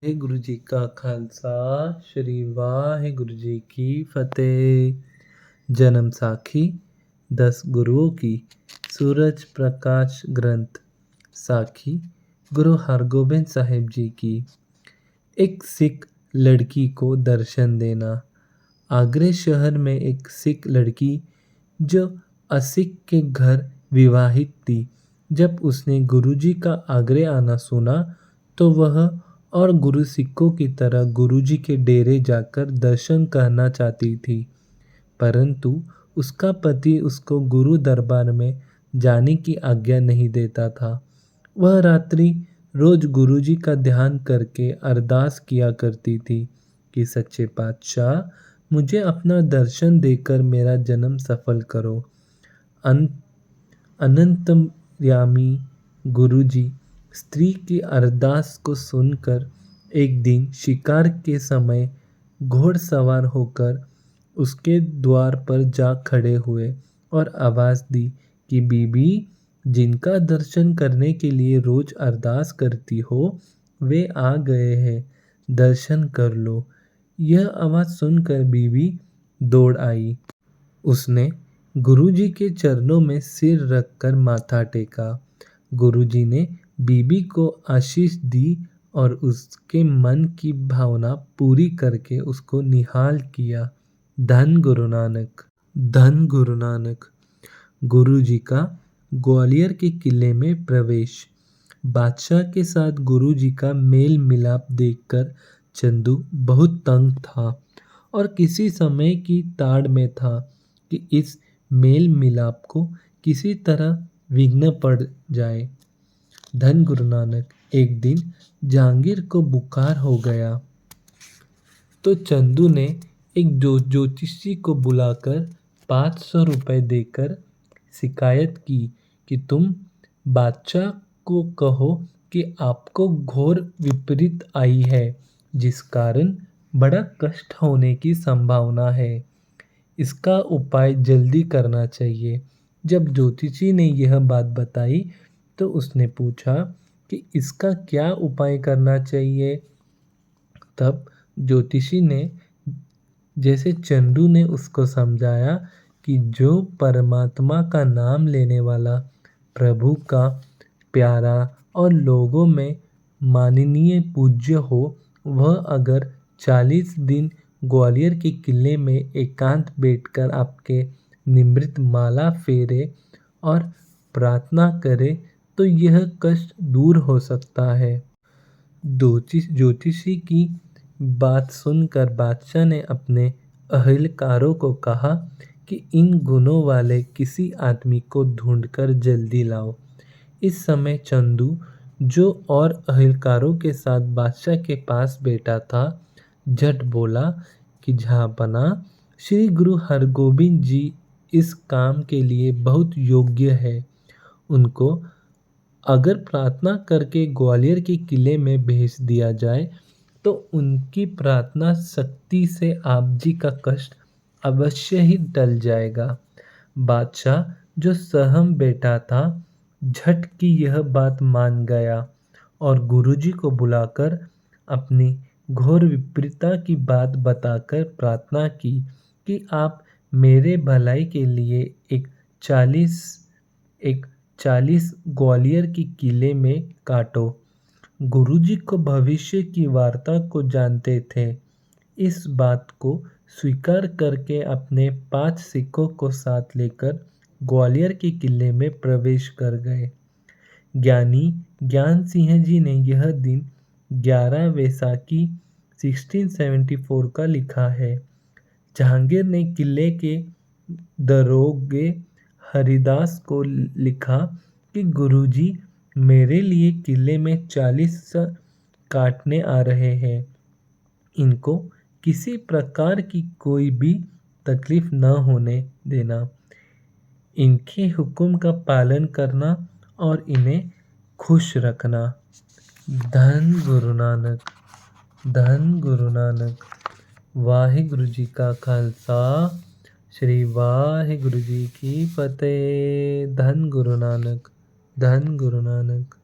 ਵਾਹਿਗੁਰੂ ਜੀ ਕਾ ਖਾਲਸਾ ਸ਼੍ਰੀ ਵਾਹਿਗुरु जी की फतेह। जन्म साखी 10 गुरुओं की। सूरज प्रकाश ग्रंथ। साखी गुरु हरगोबिंद साहिब जी की। एक सिख लड़की को दर्शन देना। आगरे शहर में एक सिख लड़की जो असिख के घर विवाहित थी। जब उसने गुरुजी का आगरे आना सुना तो वह और गुरु सिखों की तरह गुरुजी के डेरे जाकर दर्शन करना चाहती थी, परंतु उसका पति उसको गुरु दरबार में जाने की आज्ञा नहीं देता था। वह रात्रि रोज गुरुजी का ध्यान करके अरदास किया करती थी कि सच्चे पातशाह मुझे अपना दर्शन देकर मेरा जन्म सफल करो। अनंतयामी गुरुजी स्त्री की अरदास को सुनकर एक दिन शिकार के समय घोड़सवार होकर उसके द्वार पर जा खड़े हुए और आवाज़ दी कि बीबी, जिनका दर्शन करने के लिए रोज अरदास करती हो वे आ गए हैं, दर्शन कर लो। यह आवाज़ सुनकर बीबी दौड़ आई। उसने गुरुजी के चरणों में सिर रखकर माथा टेका। गुरुजी ने बीबी को आशीष दी और उसके मन की भावना पूरी करके उसको निहाल किया। धन गुरु नानक। धन गुरु नानक। गुरुजी का ग्वालियर के किले में प्रवेश। बादशाह के साथ गुरुजी का मेल मिलाप देखकर चंदू बहुत तंग था और किसी समय की ताड़ में था कि इस मेल मिलाप को किसी तरह विघ्न पड़ जाए। धन गुरु नानक। एक दिन जहांगीर को बुखार हो गया तो चंदू ने एक ज्योतिषी को बुलाकर 500 रुपए देकर शिकायत की कि तुम बादशाह को कहो कि आपको घोर विपरीत आई है, जिस कारण बड़ा कष्ट होने की संभावना है। इसका उपाय जल्दी करना चाहिए। जब ज्योतिषी ने यह बात बताई तो उसने पूछा कि इसका क्या उपाय करना चाहिए। तब ज्योतिषी ने जैसे चंदू ने उसको समझाया कि जो परमात्मा का नाम लेने वाला, प्रभु का प्यारा और लोगों में माननीय पूज्य हो, वह अगर 40 दिन ग्वालियर के किले में एकांत बैठकर आपके निमृत माला फेरे और प्रार्थना करे तो यह कष्ट दूर हो सकता है। ज्योतिषी की बात सुनकर बादशाह ने अपने अहिलकारों को कहा कि इन गुणों वाले किसी आदमी को ढूंढकर जल्दी लाओ। इस समय चंदू जो और अहिलकारों के साथ बादशाह के पास बैठा था, झट बोला कि जहाँपना श्री गुरु हरगोबिंद जी इस काम के लिए बहुत योग्य है। उनको अगर प्रार्थना करके ग्वालियर के किले में भेज दिया जाए तो उनकी प्रार्थना शक्ति से आप जी का कष्ट अवश्य ही टल जाएगा। बादशाह जो सहम बैठा था झट की यह बात मान गया और गुरुजी को बुलाकर अपनी घोर विपरीतता की बात बताकर प्रार्थना की कि आप मेरे भलाई के लिए एक 40 ग्वालियर के किले में काटो। गुरुजी को भविष्य की वार्ता को जानते थे। इस बात को स्वीकार करके अपने 5 सिखों को साथ लेकर ग्वालियर के किले में प्रवेश कर गए। ज्ञानी ज्ञान सिंह जी ने यह दिन 11 वैसाखी 1674 का लिखा है। जहांगीर ने किले के दरोगे हरिदास को लिखा कि गुरुजी मेरे लिए किले में 40 काटने आ रहे हैं। इनको किसी प्रकार की कोई भी तकलीफ न होने देना। इनके हुक्म का पालन करना और इन्हें खुश रखना। धन गुरु नानक। धन गुरु नानक। वाहिगुरु जी का खालसा श्री वाहिगुरु जी की फतेह। धन गुरु नानक। धन गुरु नानक।